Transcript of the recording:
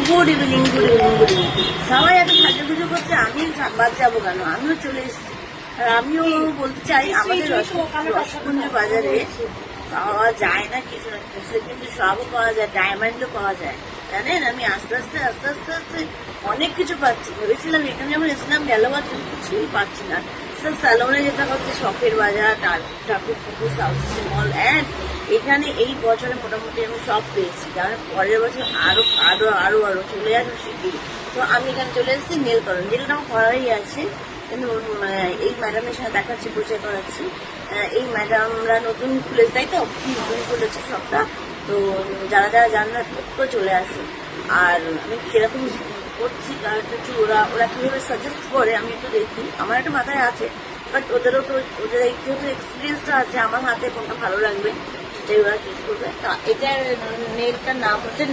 Good evening সবাই এত সাজুগুজু করছে, আমি বাদ যাবো কেন? আমিও চলে এসেছি। আর আমিও বলতে চাই, আমাদের রসকুঞ্জ বাজারে পাওয়া যায় না কিছু না কিছু, কিন্তু সবও পাওয়া যায়, ডায়মন্ডও পাওয়া যায়। জানেন, আমি আস্তে আস্তে আস্তে আস্তে আস্তে অনেক কিছু পাচ্ছি। ভেবেছিলাম এখানে যখন এসেছিলাম গেল বছর কিছুই পাচ্ছি না। স্যালনে যেটা হচ্ছে শখের বাজার, ঠাকুর পুকুর, সাউথ মল, অ্যান্ড এখানে এই বছরে মোটামুটি আমি সব পেয়েছি। কারণ পরের বছর আরো আরো আরো আরো চলে আসবো শিগগিরি। তো আমি এখানে চলে এসেছি নেল করণ, যেটা আমার করাই আছে, কিন্তু এই ম্যাডামের সাথে দেখাচ্ছি, পরিচয় করাচ্ছি। এই ম্যাডামরা নতুন খুলেছে, তাই তো নতুন খুলেছে সবটা। তো যারা যারা জান না তো চলে আসুন। আর আমি কিরকম করছি, কারণ একটু ওরা কিভাবে সাজেস্ট করে আমি একটু দেখি। আমার একটা মাথায় আছে, বাট ওদেরও তো ওদের যেহেতু এক্সপিরিয়েন্সটা আছে, আমার হাতে কোনটা ভালো লাগবে সেটাই ওরা চুজ করবে। এটার নেলটার নাম হচ্ছে